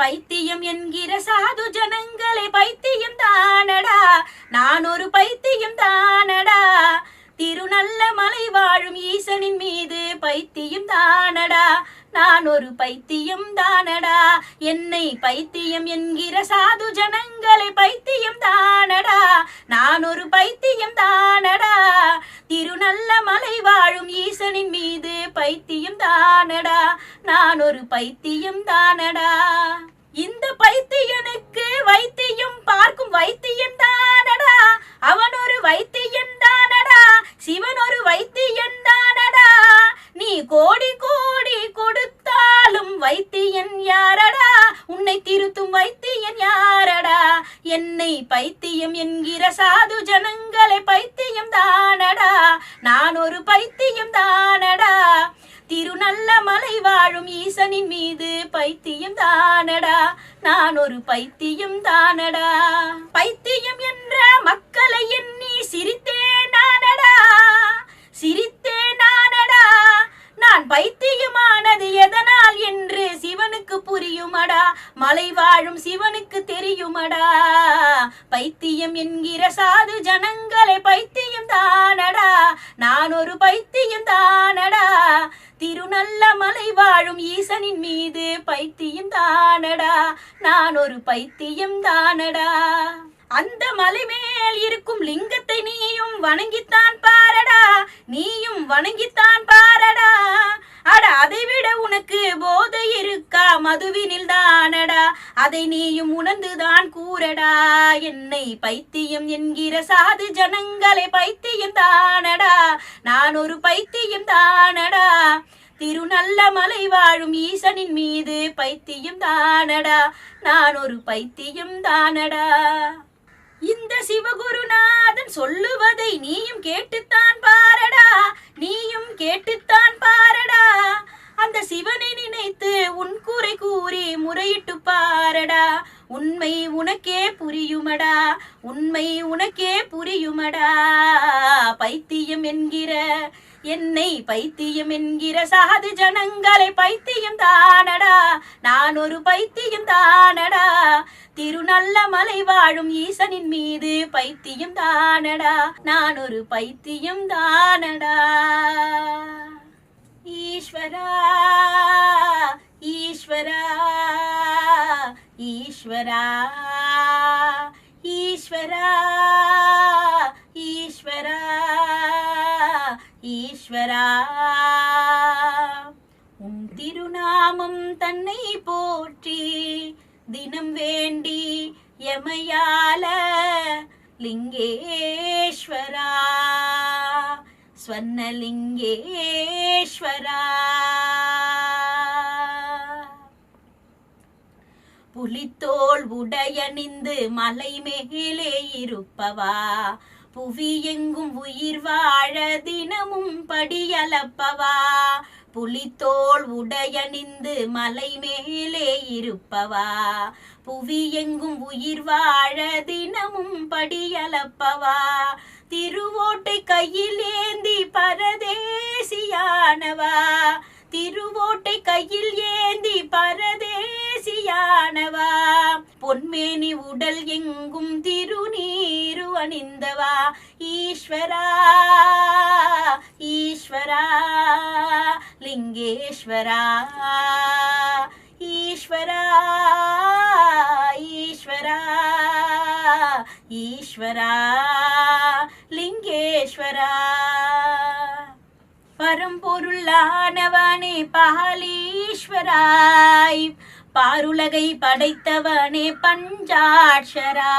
பைத்தியம் என்கிற சாது ஜனங்களே பைத்தியம் தானடா, நான் ஒரு பைத்தியம் தானடா. திருநல்ல மலை வாழும் ஈசனின் மீது பைத்தியம் தானடா, நான் ஒரு பைத்தியம் தானடா. என்னை பைத்தியம் என்கிற சாது ஜனங்களே பைத்தியம் தானடா, நான் ஒரு பைத்தியம் தானடா. திருநல்ல மலை வாழும் ஈசனின் மீது பைத்தியம் தானடா, நான் ஒரு பைத்தியம் தானடா. இந்த பைத்தியனுக்கு வைத்தியம் பார்க்கும் வைத்தியன் தானடா, அவன் ஒரு வைத்தியன் தானடா, சிவன் ஒரு வைத்தியன் தானடா. நீ கோடி கோடி கொடுத்தாலும் வைத்தியன் யாரடா, உன்னை திருத்தும் வைத்தியன் யாரடா. என்னை பைத்தியம் என்கிற சாது ஜனங்களே பைத்தியம் தானடா, நான் ஒரு பைத்தியம் தானடா. திருநல்ல மலை வாழும் ஈசனின் மீது பைத்தியம் தானடா, நான் ஒரு பைத்தியம் தானடா. பைத்தியம் என்ற மக்களை எண்ணி சிரித்தேன் நானடா, சிரித்தேன் நானடா. நான் பைத்தியமானது எதனால் என்று சிவனுக்கு புரியுமடா, மலை வாழும் சிவனுக்கு தெரியுமடா. பைத்தியம் என்கிற சாது ஜனங்களே பைத்தியம் தானடா, நான் ஒரு பைத்தியம் தானடா. திருநல்ல மலை வாழும் ஈசனின் மீது பைத்தியம் தானடா, நான் ஒரு பைத்தியம் தானடா. அந்த மலை மேல் இருக்கும் லிங்கத்தை நீயும் வணங்கித்தான் பாரடா, நீயும் வணங்கித்தான் பாரடா. அட அதைவிட உனக்கு போதை இருக்கா, மதுவினில் தானடா, அதை நீயும் உணர்ந்துதான் கூறடா. என்னை பைத்தியம் என்கிற சாது ஜனங்களே பைத்தியம் தானடா, நான் ஒரு பைத்தியம் தானடா. திருநல்ல மலை வாழும் ஈசனின் மீது பைத்தியம் தானடா, நான் ஒரு பைத்தியம் தானடா. இந்த சிவகுருநாதன் சொல்லுவதை நீயும் கேட்டுத்தான் பாரடா, நீயும் கேட்டுத்தான் பாரடா. அந்த சிவனை நினைத்து உன் குறை கூறி முறையிட்டு பாரடா, உண்மை உனக்கே புரியுமடா, உண்மை உனக்கே புரியுமடா. பைத்தியம் என்கிற என்னை பைத்தியம் என்கிற சாது ஜனங்களே பைத்தியம் தானடா, நான் ஒரு பைத்தியம் தானடா. திருநல்ல மலை வாழும் ஈசனின் மீது பைத்தியம் தானடா, நான் ஒரு பைத்தியம் தானடா. ஈஸ்வரா ஈஸ்வரா ஈஸ்வரா ஈஸ்வரா ஈஸ்வரா ஈஸ்வரா. உன் திருநாமம் தன்னை போற்றி தினம் வேண்டி யமயால லிங்கேஸ்வரா, ஸ்வர்ணலிங்கேஸ்வரா. புலித்தோல் உடையணிந்து மலை மேலே இருப்பவா, புவி எங்கும் உயிர் வாழ தினமும் படியளப்பவா. புலித்தோல் உடையணிந்து மலை மேலே இருப்பவா, புவி எங்கும் உயிர் வாழ தினமும் படியளப்பவா. திருவோட்டை கையில் ஏந்தி பரதேசியானவா, திருவோட்டை கையில் ஏந்தி பரதேசியானவா. பொன்மேனி உடல் எங்கும் திருநீரு அணிந்தவா. ஈஸ்வரா ஈஸ்வரா லிங்கேஸ்வரா, ஈஸ்வரா ஈஸ்வரா ஈஸ்வரா லிங்கேஸ்வரா. பரம்பொருளானவனே பாலீஸ்வராய், பாருலகை படைத்தவனே பஞ்சாட்சரா.